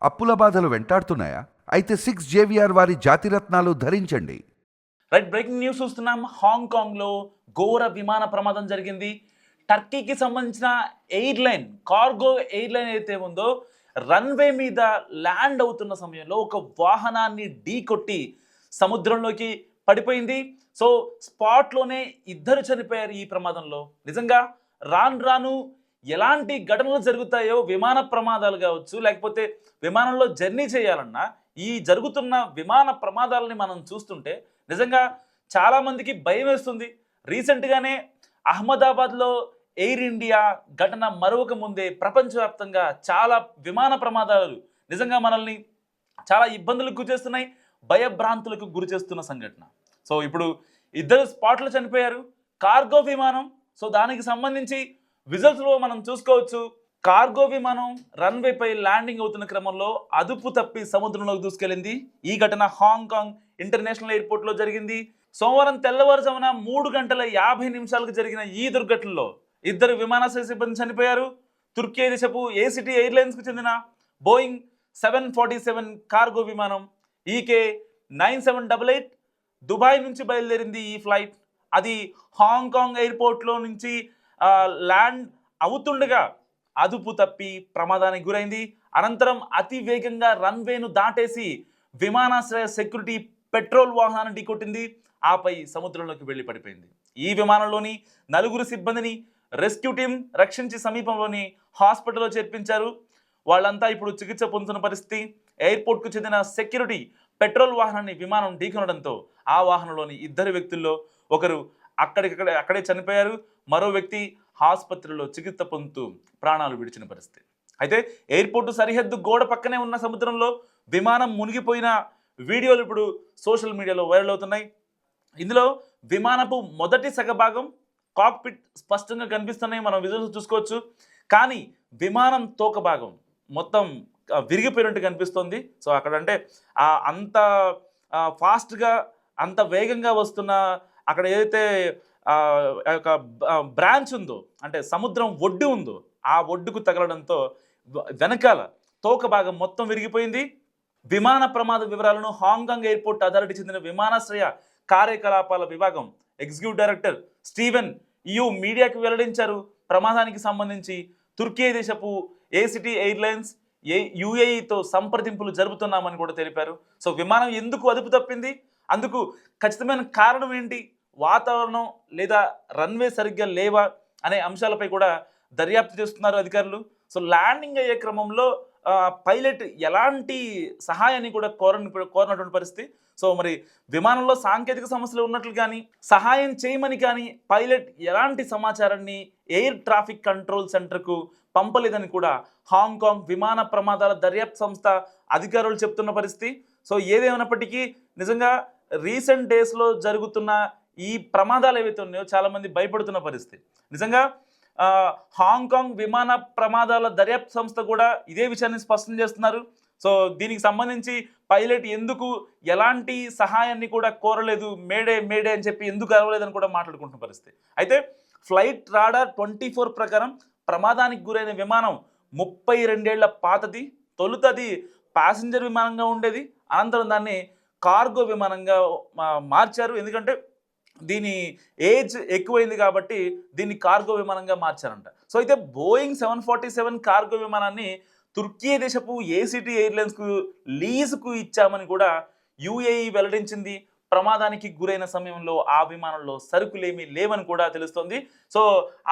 అప్పుల బాధలు వెంటాడుతున్నాయా? అయితే 6 JVR వారి జాతిరత్నాలు ధరించండి. రైట్, బ్రేకింగ్ న్యూస్ చూస్తున్నాం. హాంకాంగ్లో ఘోర విమాన ప్రమాదం జరిగింది. టర్కీకి సంబంధించిన ఎయిర్లైన్, కార్గో ఎయిర్లైన్ అయితే ఉందో, రన్వే మీద ల్యాండ్ అవుతున్న సమయంలో ఒక వాహనాన్ని ఢీకొట్టి సముద్రంలోకి పడిపోయింది. సో స్పాట్లోనే ఇద్దరు చనిపోయారు ఈ ప్రమాదంలో. నిజంగా రాను రాను ఎలాంటి ఘటనలు జరుగుతాయో, విమాన ప్రమాదాలు కావచ్చు, లేకపోతే విమానంలో జర్నీ చేయాలన్నా ఈ జరుగుతున్న విమాన ప్రమాదాలని మనం చూస్తుంటే నిజంగా చాలామందికి భయం వేస్తుంది. రీసెంట్గానే అహ్మదాబాద్లో ఎయిర్ ఇండియా ఘటన మరొక ముందే ప్రపంచవ్యాప్తంగా చాలా విమాన ప్రమాదాలు నిజంగా మనల్ని చాలా ఇబ్బందులకు గురిచేస్తున్నాయి, భయభ్రాంతులకు గురి చేస్తున్న సంఘటన. సో ఇప్పుడు ఇద్దరు స్పాట్లో చనిపోయారు. కార్గో విమానం, సో దానికి సంబంధించి విజువల్స్లో మనం చూసుకోవచ్చు. కార్గో విమానం రన్వేపై ల్యాండింగ్ అవుతున్న క్రమంలో అదుపు తప్పి సముద్రంలోకి దూసుకెళ్లింది. ఈ ఘటన హాంకాంగ్ ఇంటర్నేషనల్ ఎయిర్పోర్ట్లో జరిగింది. సోమవారం తెల్లవారుజామున 3:50 జరిగిన ఈ దుర్ఘటనలో ఇద్దరు విమానాశ్రయ సిబ్బంది చనిపోయారు. తుర్కీ దేశపు ఏసిటీ ఎయిర్లైన్స్కు చెందిన బోయింగ్ 747 కార్గో విమానం ఈకే 9788 దుబాయ్ నుంచి బయలుదేరింది. ఈ ఫ్లైట్ అది హాంకాంగ్ ఎయిర్పోర్ట్లో నుంచి ల్యాండ్ అవుతుండగా అదుపు తప్పి ప్రమాదానికి గురైంది. అనంతరం అతి వేగంగా రన్వేను దాటేసి విమానాశ్రయ సెక్యూరిటీ పెట్రోల్ వాహనాన్ని ఢీకొట్టింది. ఆపై సముద్రంలోకి వెళ్లి పడిపోయింది. ఈ విమానంలోని 4 సిబ్బందిని రెస్క్యూ టీం రక్షించి సమీపంలోని హాస్పిటల్లో చేర్పించారు. వాళ్ళంతా ఇప్పుడు చికిత్స పొందుతున్న పరిస్థితి. ఎయిర్పోర్ట్కు చెందిన సెక్యూరిటీ పెట్రోల్ వాహనాన్ని విమానం ఢీకొనడంతో ఆ వాహనంలోని ఇద్దరు వ్యక్తుల్లో ఒకరు అక్కడే చనిపోయారు. మరో వ్యక్తి ఆసుపత్రిలో చికిత్స పొందుతూ ప్రాణాలు విడిచిన పరిస్థితి. అయితే ఎయిర్పోర్టు సరిహద్దు గోడ పక్కనే ఉన్న సముద్రంలో విమానం మునిగిపోయిన వీడియోలు ఇప్పుడు సోషల్ మీడియాలో వైరల్ అవుతున్నాయి. ఇందులో విమానపు మొదటి సగభాగం, కాక్పిట్ స్పష్టంగా కనిపిస్తున్నాయి, మనం విజువల్స్ చూసుకోవచ్చు. కానీ విమానం తోక భాగం మొత్తం విరిగిపోయినట్టు కనిపిస్తుంది. సో అక్కడ అంటే అంత ఫాస్ట్గా అంత వేగంగా వస్తున్న అక్కడ ఏదైతే ఒక బ్రాంచ్ ఉందో, అంటే సముద్రం ఒడ్డు ఉందో, ఆ ఒడ్డుకు తగలడంతో వెనకాల తోక భాగం మొత్తం విరిగిపోయింది. విమాన ప్రమాద వివరాలను హాంకాంగ్ ఎయిర్పోర్ట్ అథారిటీ చెందిన విమానాశ్రయ కార్యకలాపాల విభాగం ఎగ్జిక్యూటివ్ డైరెక్టర్ స్టీవెన్ యు మీడియాకు వెల్లడించారు. ప్రమాదానికి సంబంధించి తుర్కీ దేశపు ఏసిటీ ఎయిర్లైన్స్ యుఏఈతో సంప్రదింపులు జరుపుతున్నామని కూడా తెలిపారు. సో విమానం ఎందుకు అదుపు తప్పింది, అందుకు ఖచ్చితమైన కారణం ఏంటి, వాతావరణం లేదా రన్వే సరిగ్గా లేవా అనే అంశాలపై కూడా దర్యాప్తు చేస్తున్నారు అధికారులు. సో ల్యాండింగ్ అయ్యే క్రమంలో పైలట్ ఎలాంటి సహాయాన్ని కూడా కోరినటువంటి పరిస్థితి. సో మరి విమానంలో సాంకేతిక సమస్యలు ఉన్నట్లు కానీ, సహాయం చేయమని కానీ పైలట్ ఎలాంటి సమాచారాన్ని ఎయిర్ ట్రాఫిక్ కంట్రోల్ సెంటర్కు పంపలేదని కూడా హాంకాంగ్ విమాన ప్రమాదాల దర్యాప్తు సంస్థ అధికారులు చెప్తున్న పరిస్థితి. సో ఏదేమైనప్పటికీ నిజంగా రీసెంట్ డేస్లో జరుగుతున్న ఈ ప్రమాదాలు ఏవైతే ఉన్నాయో చాలామంది భయపడుతున్న పరిస్థితి. నిజంగా హాంకాంగ్ విమాన ప్రమాదాల దర్యాప్తు సంస్థ కూడా ఇదే విషయాన్ని స్పష్టం చేస్తున్నారు. సో దీనికి సంబంధించి పైలట్ ఎందుకు ఎలాంటి సహాయాన్ని కూడా కోరలేదు, మేడే అని చెప్పి ఎందుకు అరవలేదని కూడా మాట్లాడుకుంటున్న పరిస్థితి. అయితే ఫ్లైట్ రాడార్ 24 ప్రకారం ప్రమాదానికి గురైన విమానం 32 ఏళ్ల పాతది. తొలుత అది ప్యాసింజర్ విమానంగా ఉండేది, అనంతరం దాన్ని కార్గో విమానంగా మార్చారు. ఎందుకంటే దీని ఏజ్ ఎక్కువైంది కాబట్టి దీన్ని కార్గో విమానంగా మార్చారంట. సో అయితే బోయింగ్ 747 కార్గో విమానాన్ని తుర్కీ దేశపు ఏసిటీ ఎయిర్లైన్స్కు లీజుకు ఇచ్చామని కూడా యుఏఈ వెల్లడించింది. ప్రమాదానికి గురైన సమయంలో ఆ విమానంలో సరుకులేమీ లేవని కూడా తెలుస్తోంది. సో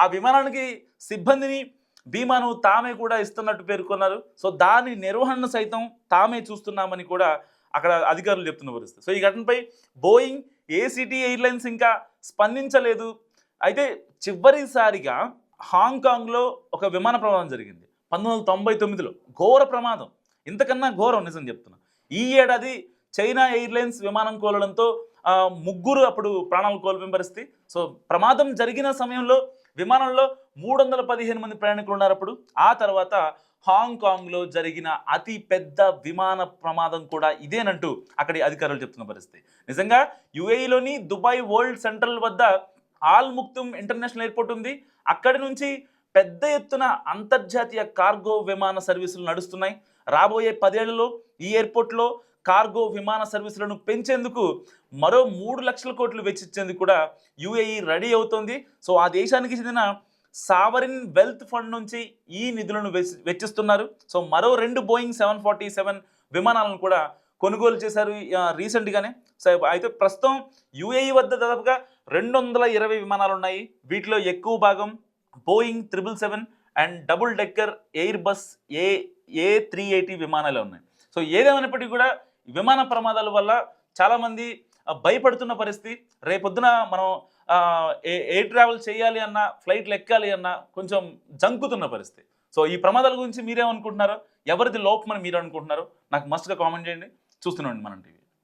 ఆ విమానానికి సిబ్బందిని, బీమాను తామే కూడా ఇస్తున్నట్టు పేర్కొన్నారు. సో దాని నిర్వహణ సైతం తామే చూస్తున్నామని కూడా అక్కడ అధికారులు చెప్తున్న పరిస్థితి. సో ఈ ఘటనపై బోయింగ్, ఏసిటీ ఎయిర్లైన్స్ ఇంకా స్పందించలేదు. అయితే చివరిసారిగా హాంకాంగ్లో ఒక విమాన ప్రమాదం జరిగింది 1999లో. ఘోర ప్రమాదం, ఇంతకన్నా ఘోరం నిజం చెప్తున్నా. ఈ ఏడాది చైనా ఎయిర్లైన్స్ విమానం కోలడంతో 3 అప్పుడు ప్రాణాలు కోల్పోయిన పరిస్థితి. సో ప్రమాదం జరిగిన సమయంలో విమానంలో 315 మంది ప్రయాణికులు ఉన్నారు అప్పుడు. ఆ తర్వాత హాంకాంగ్లో జరిగిన అతి పెద్ద విమాన ప్రమాదం కూడా ఇదేనంటూ అక్కడి అధికారులు చెప్తున్న పరిస్థితి. నిజంగా యుఏఈలోని దుబాయ్ వరల్డ్ సెంట్రల్ వద్ద ఆల్ ముక్తుమ్ ఇంటర్నేషనల్ ఎయిర్పోర్ట్ ఉంది. అక్కడి నుంచి పెద్ద ఎత్తున అంతర్జాతీయ కార్గో విమాన సర్వీసులు నడుస్తున్నాయి. రాబోయే 10 ఏళ్లలో ఈ ఎయిర్పోర్ట్లో కార్గో విమాన సర్వీసులను పెంచేందుకు మరో 3 లక్షల కోట్లు వెచ్చించేందుకు కూడా యుఏఈ రెడీ అవుతోంది. సో ఆ దేశానికి చెందిన సావరిన్ వెల్త్ ఫండ్ నుంచి ఈ నిధులను వెచ్చిస్తున్నారు. సో మరో 2 బోయింగ్ 747 విమానాలను కూడా కొనుగోలు చేశారు రీసెంట్గానే. సో అయితే ప్రస్తుతం యుఏఈ వద్ద దాదాపుగా 220 విమానాలు ఉన్నాయి. వీటిలో ఎక్కువ భాగం Boeing 777 and double decker air bus A380 విమానాలు ఉన్నాయి. సో ఏదేమైనప్పటికీ కూడా విమాన ప్రమాదాల వల్ల చాలామంది భయపడుతున్న పరిస్థితి. రేపొద్దున మనం ఎయిర్ ట్రావెల్ చేయాలి అన్నా, ఫ్లైట్లు ఎక్కాలి అన్నా కొంచెం జంకుతున్న పరిస్థితి. సో ఈ ప్రమాదాల గురించి మీరేమనుకుంటున్నారో, ఎవరిది లోపమని మీరు అనుకుంటున్నారో నాకు మస్ట్గా కామెంట్ చేయండి. చూస్తున్నాండి మనం టీవీ.